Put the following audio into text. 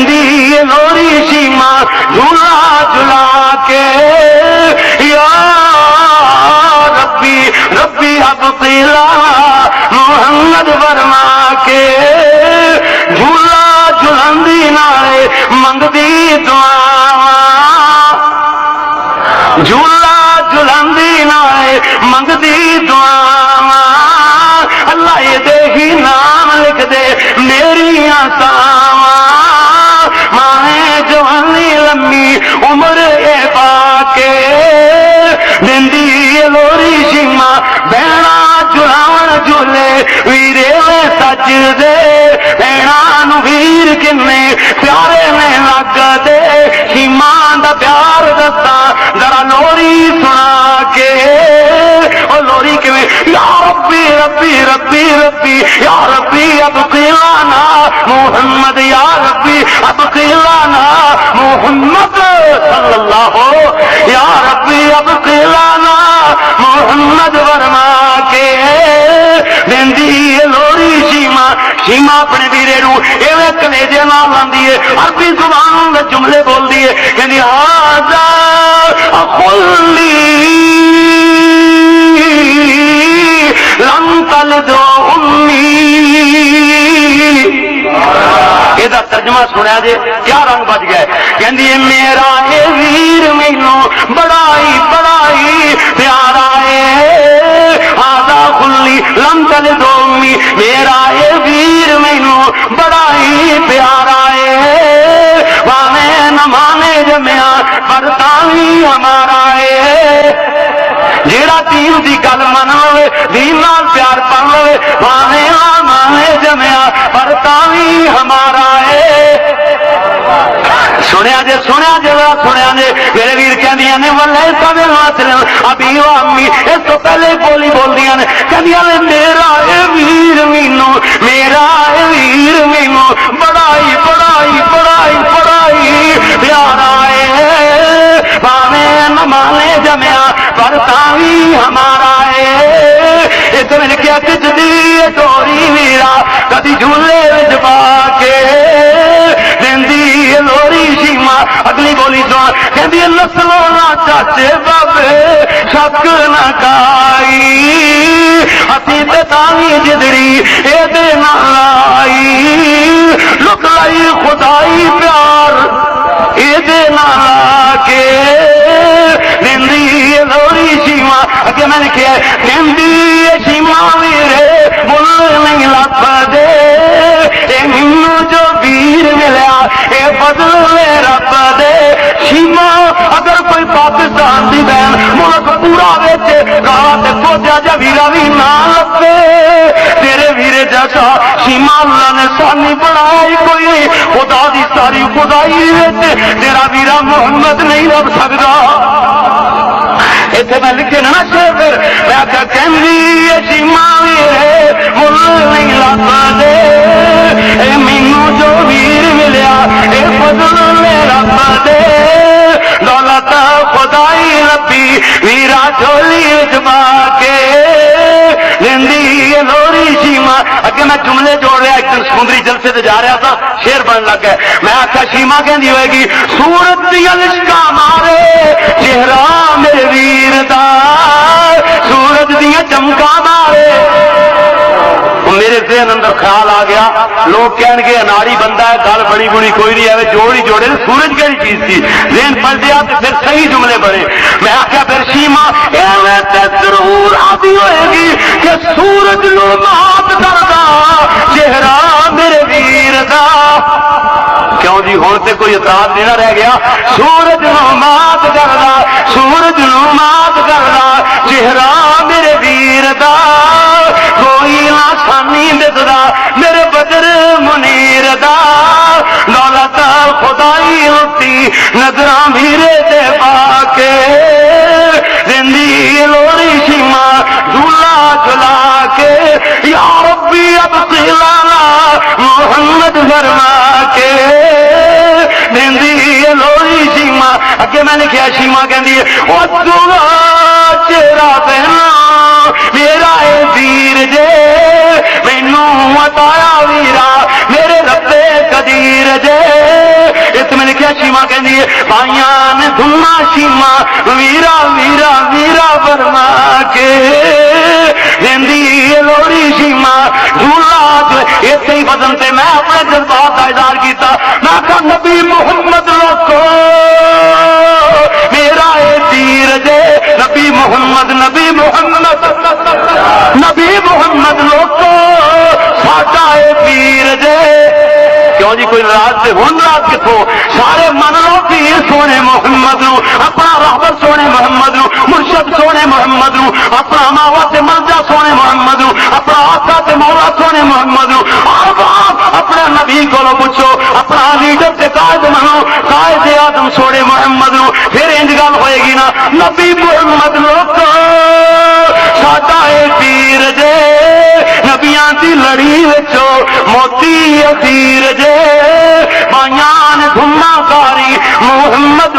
دیندی لوری شیما جھولا جھلا کے یا ربی ربی اب قیلا محمد فرما کے جھولا جھلندی نالے منگدی دعا جھولا جھلندی نالے منگدی دعا اللہ یہ دے ہی نام لکھ دے میری آساواں ماں جوانی لمبی عمر اے پاکے دندی لوری شیما بہنا جھلاون جھولے ویرے میں سچ دے بہنا نو ویر کنے پیارے میں لگ دے شیما دا پیار دستا ذرا لوری سنا کے اور لوری کیویں یا ربی ربی ربی ربی یا ربی اب قیلانا محمد یا ربی اب قیلانا محمد صلی اللہ یا ربی اب قیلانا محمد ورما کے دندی لوری شیما شیما اپنے ویرے نو ایویں کلیجے نال لاندی ہے عربی زبان دے جملے بولدی ہے کہندی ہاذا اخلی لم تلد امی یہ ترجمہ سنیا جی کیا رنگ بج گیا کہندی میرا اے ویر مینو بڑائی پیارا ہے آدھا کھلی لم تلد امی میرا اے ویر مینو بڑائی پیارا ہے وانے نہ مانے جمیا پر تاوی ہمارا ہے جیڑا دین دی گل من لے دین نال پیار پڑ لے مانے نہ مانے جمیا پر تاوی ہمارا ہے سنیا جے میرے ویر کہندیاں نے ولے سوے واسل ابھی و امی اس تو پہلے بولی بولدیاں نے کہندیاں نے میرا اے ویر مینو بڑائی پیارا ہے باویں نہ مانے جمیا پر تاوی ہمارا ہے ایک میں کیا کچھ ڈوری ویرا کدی جھولے وچ پا کے دندی لوری شیما اگلی بولی سن کہندی نسلوں نہ چاچے بابے شک نہ کائی اسی تے تاوی جدڑی اے دے نال آئی لک لائی خدائی پیار اے دے نال کے دندی لوری شیما اگے میں نے کیا دندی شیما ویرے بول نہیں لب دے اے مینو جو ویر ملیا اے بدل رب دے شیما اگر کوئی پاکستان دی بہن ملک پورا وچ رات پوجا جا ویرا بھی نہ لبے تیرے ویرے جیسا شیما اللہ نے سانی بنائی کوئی خدا دی ساری خدائی وچ تیرا ویرا محمد نہیں لب سکدا اتنے میں لکھے نا شیر پھر میں آخیا کہندی شیما ویرے مل نہیں لب دے اے مینو جو ویر ملیا اے فضل رب دے دولت خدائی ربی ویرا چولی جما کے دندی لوری شیما اگے میں جملے جوڑ رہا ایک دن سمندری جلسے سے جا رہا تھا شیر بن لگ گیا میں آخیا شیما کہندی ہوئے گی سورت دیا لشکا مارے چہرہ میرے ویر دا سورج دیا چمکا مارے میرے ذہن اندر خیال آ گیا لوگ کہن گے اناڑی بندہ ہے گل بڑی بڑی کوئی نہیں ہے جوڑی جوڑے سورج کہڑی چیز تھی ذہن پلٹ گیا تو پھر صحیح جملے بنے میں آخیا پھر شیما ضرور آتی ہوئے گی کہ سورج نو مات کردا چہرہ میرے ویر دا کیوں جی ہوں تے کوئی اعتراض نہیں رہ گیا سورج نو مات کردا چہرہ میرے ویر دا کوئی آسانی دسدا میرے بدر منیر دا دولت خدائی ہوتی نظراں میرے دے پا کے زندگی لوری شیما جھولا جھلا کے یا ربی اب قیلانا محمد فرما کے زندگی لوری شیما اگے میں نے کیا شیما کہندی ہے او دعا چہرہ پہنا میرا اے ویر جے مینوں عطایا ویرا میرے رب قدیر جے پائیاں نے دھما شیما ویرا ویرا ویرا فرما کے زندگی لوڑی شیما جھولا ایسے ہی بدن تے میں اپنے جذبات کا اظہار کیتا میں کہا نبی محمد لوکو میرا اے تیر جے نبی محمد نبی محمد نبی محمد لوکو ساڈا اے تیر جے کیوں جی کوئی رات سے ہوں رات کتوں سارے من لو پیر سونے محمد نو اپنا رہبر سونے محمد نو مرشد سونے محمد نو اپنا ماوا سے ملجا سونے محمد نو اپنا آقا سے مولا سونے محمد نو اپنے نبی کو پوچھو اپنا لیڈر سے قائد منو قائد آدم سونے محمد نو پھر انج گل ہوئے گی نا نبی محمد لوکو ساڈا اے پیر جے نبیاں دی لڑی وچو موتی اخیر جے بائیاں نے دھما کاری محمد